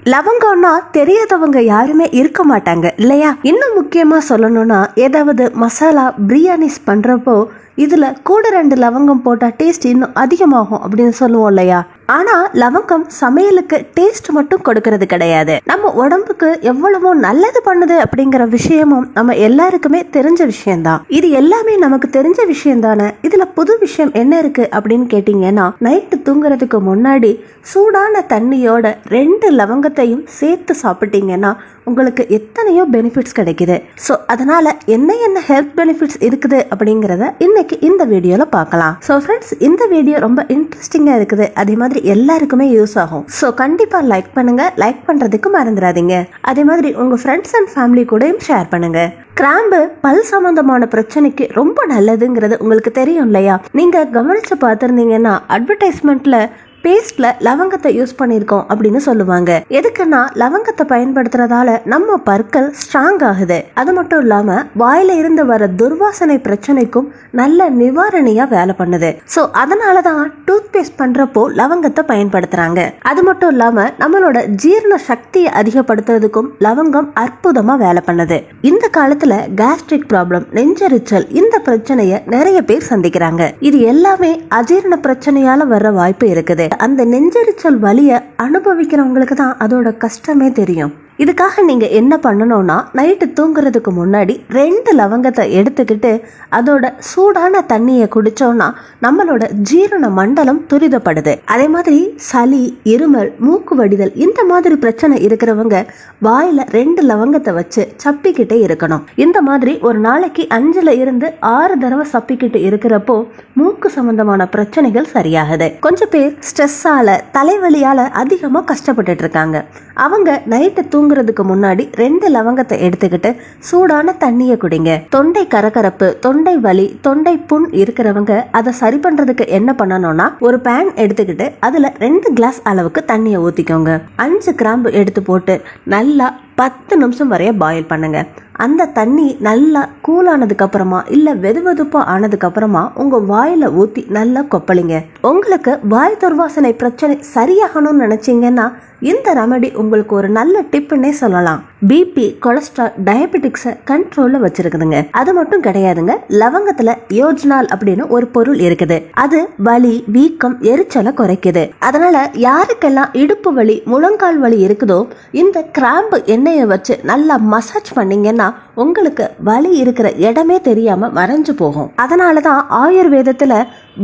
லவங்கம்னா தெரியாதவங்க யாருமே இருக்க மாட்டாங்க இல்லையா? இன்னும் முக்கியமா சொல்லணும்னா ஏதாவது மசாலா பிரியாணிஸ் பண்றப்போ இதுல கூட 2 லவங்கம் போட்டா டேஸ்ட் இன்னும் அதிகமாகும் அப்படின்னு சொல்லுவோம் இல்லையா? ஆனா லவங்கம் சமையலுக்கு டேஸ்ட் மட்டும் கொடுக்கறது கிடையாது, நம்ம உடம்புக்கு எவ்வளவோ நல்லது பண்ணுது அப்படிங்கிற விஷயமும் நம்ம எல்லாருக்குமே தெரிஞ்ச விஷயம்தான். இது எல்லாமே நமக்கு தெரிஞ்ச விஷயம் தானே. இதுல புது விஷயம் என்ன இருக்கு அப்படின்னு கேட்டீங்கன்னா, நைட்டு தூங்குறதுக்கு முன்னாடி சூடான தண்ணியோட 2 லவங்கத்தையும் சேர்த்து சாப்பிட்டீங்கன்னா உங்களுக்கு எத்தனையோ பெனிஃபிட்ஸ் கிடைக்குது. ஸோ அதனால என்ன ஹெல்த் பெனிஃபிட்ஸ் இருக்குது அப்படிங்கிறத இன்னைக்கு இந்த வீடியோல பார்க்கலாம். ஸோ ஃப்ரெண்ட்ஸ், இந்த வீடியோ ரொம்ப இன்ட்ரெஸ்டிங்கா இருக்குது, அதே மாதிரி எல்லாருக்குமே யூஸ் ஆகும். ஸோ கண்டிப்பா லைக் பண்ணுங்க, லைக் பண்றதுக்கு மறந்துடாதீங்க. அதே மாதிரி உங்க ஃப்ரெண்ட்ஸ் அண்ட் ஃபேமிலி கூடயும் ஷேர் பண்ணுங்க. கிராம்பு பல் சம்பந்தமான பிரச்சனைக்கு ரொம்ப நல்லதுங்கிறது உங்களுக்கு தெரியும் இல்லையா? நீங்க கவனிச்சு பார்த்திருந்தீங்கன்னா அட்வர்டைஸ்மெண்ட்ல பேஸ்ட்ல லவங்கத்தை யூஸ் பண்ணிருக்கோம் அப்படின்னு சொல்லுவாங்க. எதுக்குன்னா லவங்கத்தை பயன்படுத்துறதால நம்ம பற்கள் ஸ்ட்ராங் ஆகுது. அது மட்டும் இல்லாம வாயில இருந்து வர துர்வாசனை பிரச்சனைக்கும் நல்ல நிவாரணியா வேலை பண்ணுது. சோ அதனாலதான் டூத் பேஸ்ட் பண்றப்போ லவங்கத்தை பயன்படுத்துறாங்க. அது மட்டும் இல்லாம நம்மளோட ஜீரண சக்தியை அதிகப்படுத்துறதுக்கும் லவங்கம் அற்புதமா வேலை பண்ணுது. இந்த காலத்துல கேஸ்ட்ரிக் ப்ராப்ளம், நெஞ்செரிச்சல், இந்த பிரச்சனைய நிறைய பேர் சந்திக்கிறாங்க. இது எல்லாமே அஜீரண பிரச்சனையால வர்ற வாய்ப்பு இருக்குது. அந்த நெஞ்செரிச்சல் வலிய அனுபவிக்கிறவங்களுக்கு தான் அதோட கஷ்டமே தெரியும். இதுக்காக நீங்க என்ன பண்ணணும்னா, நைட்டு தூங்குறதுக்கு முன்னாடி 2 லவங்கத்தை எடுத்துக்கிட்டு அதோட சூடான தண்ணியை குடிச்சோம்னா நம்மளோட ஜீரண மண்டலம் துரிதப்படுது. அதே மாதிரி சளி, இருமல், மூக்கு வடிதல் இந்த மாதிரி பிரச்சனை இருக்கிறவங்க வாயில 2 லவங்கத்தை வச்சு சப்பிக்கிட்டே இருக்கணும். இந்த மாதிரி ஒரு நாளைக்கு 5ல இருந்து 6 தடவை சப்பிக்கிட்டு இருக்கிறப்போ மூக்கு சம்பந்தமான பிரச்சனைகள் சரியாகுது. கொஞ்சம் பேர் ஸ்ட்ரெஸ்ஸால, தலைவலியால அதிகமா கஷ்டப்பட்டுட்டு இருக்காங்க. அவங்க நைட்டு தூங்குறதுக்கு முன்னாடி 2 லவங்கத்தை எடுத்துக்கிட்டு சூடான தண்ணியை குடிங்க. தொண்டை கரகரப்பு, தொண்டை வலி, தொண்டை புண் இருக்கிறவங்க அதை சரி பண்றதுக்கு என்ன பண்ணணும்னா, ஒரு பேன் எடுத்துக்கிட்டு அதுல 2 கிளாஸ் அளவுக்கு தண்ணியை ஊத்திக்கோங்க. 5 கிராம்பு எடுத்து போட்டு நல்லா 10 நிமிஷம் வரைய பாயில் பண்ணுங்க. அந்த தண்ணி நல்லா கூலானதுக்கு அப்புறமா இல்ல வெதுவெதுப்பா ஆனதுக்கு அப்புறமா உங்க வாயில ஊத்தி நல்லா கொப்பளிங்க. உங்களுக்கு வாய் துர்வாசனை பிரச்சனை சரியாகணும்னு நினைச்சீங்கன்னா இந்த ரெமெடி உங்களுக்கு ஒரு நல்ல டிப்னே சொல்லலாம். பிபி, கொலஸ்ட்ரால், டயபெட்டிக்ஸை கண்ட்ரோல்ல வச்சிருக்குதுங்க. அது மட்டும் கிடையாதுங்க, லவங்கத்துல யோஜ்னால் அப்படின்னு ஒரு பொருள் இருக்குது. அது வலி, வீக்கம், எரிச்சலை குறைக்குது. அதனால யாருக்கெல்லாம் இடுப்பு வலி, முழங்கால் வலி இருக்குதோ இந்த கிராம்பு எண்ணெயை வச்சு நல்லா மசாஜ் பண்ணீங்கன்னா உங்களுக்கு வலி இருக்கிற இடமே தெரியாம மறைஞ்சு போகும். அதனாலதான் ஆயுர்வேதத்துல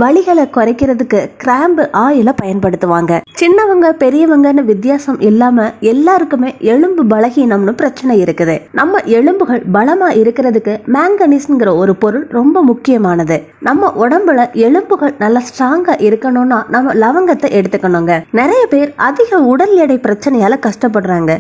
வலிகளை குறைக்கிறதுக்கு கிராம்பு ஆயில பயன்படுத்துவாங்க. சின்னவங்க பெரியவங்கன்னு வித்தியாசம் இல்லாம எல்லாருக்குமே எலும்பு பலகீனம்னு பிரச்சனை இருக்குது. நம்ம எலும்புகள் பலமா இருக்கிறதுக்கு மேங்கனீஸ்ங்கிற ஒரு பொருள் ரொம்ப முக்கியமானது. நம்ம உடம்புல எலும்புகள் நல்லா ஸ்ட்ராங்கா இருக்கணும்னா நம்ம லவங்கத்தை எடுத்துக்கணுங்க. நிறைய பேர் அதிக உடல் எடை பிரச்சனையால கஷ்டப்படுறாங்க.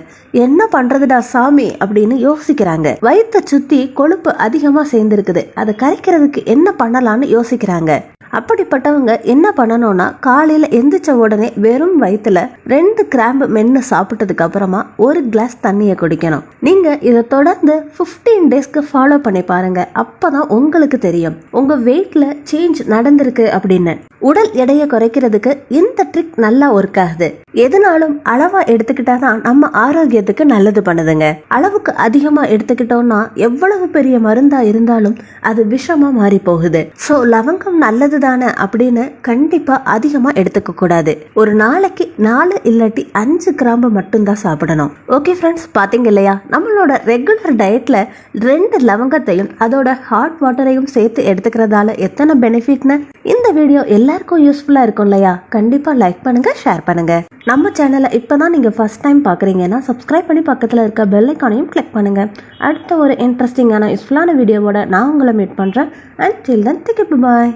என்ன பண்றதுடா சாமி அப்படின்னு யோசிக்கிறாங்க. வயிற்றை சுத்தி கொழுப்பு அதிகமா சேர்ந்துருக்குது, அதை கரைக்கிறதுக்கு என்ன பண்ணலாம்னு யோசிக்கிறாங்க. அப்படிப்பட்டவங்க என்ன பண்ணணும்னா, காலையில எந்திரிச்ச உடனே வெறும் வயிற்றுல 2 கிராம்பு மென்னு சாப்பிட்டதுக்கு அப்புறமா 1 கிளாஸ் தண்ணியை குடிக்கணும். நீங்க இதை தொடர்ந்து 15 டேஸ்க்கு ஃபாலோ பண்ணி பாருங்க. அப்பதான் உங்களுக்கு தெரியும் உங்க வெயிட்ல சேஞ்ச் நடந்திருக்கு அப்படின்னு. உடல் எடையை குறைக்கிறதுக்கு இந்த ட்ரிக் நல்லா ஒர்க் ஆகுது. எதுனாலும் அளவா எடுத்துக்கிட்டாதான் நம்ம ஆரோக்கியத்துக்கு நல்லது பண்ணுதுங்க. அளவுக்கு அதிகமா எடுத்துக்கிட்டோம்னா எவ்வளவு பெரிய மருந்தா இருந்தாலும் அது விஷமா மாறி போகுது. சோ லவங்கம் நல்லது தானே அப்படின்னு கண்டிப்பா அதிகமா எடுத்துக்க கூடாது. ஒரு நாளைக்கு 4 இல்லாட்டி 5 கிராம்பு மட்டும்தான் சாப்பிடணும். ஓகே ஃப்ரெண்ட்ஸ், பாத்தீங்க இல்லையா, நம்மளோட ரெகுலர் டயட்ல 2 லவங்கத்தையும் அதோட ஹாட் வாட்டரையும் சேர்த்து எடுத்துக்கிறதால எத்தனை பெனிஃபிட்னு இந்த வீடியோ எல்லாருக்கும் யூஸ்ஃபுல்லா இருக்கும் இல்லையா? கண்டிப்பா லைக் பண்ணுங்க, ஷேர் பண்ணுங்க. நம்ம சேனலை இப்பதான் நீங்க ஃபர்ஸ்ட் டைம் பாக்குறீங்கன்னா சப்ஸ்கிரைப் பண்ணி பக்கத்துல இருக்க பெல் ஐகானையும் கிளிக் பண்ணுங்க. அடுத்த ஒரு இன்ட்ரெஸ்டிங்கான யூஸ்ஃபுல்லான வீடியோவோட நான் உங்களை மீட் பண்றேன். Until then, take it, bye.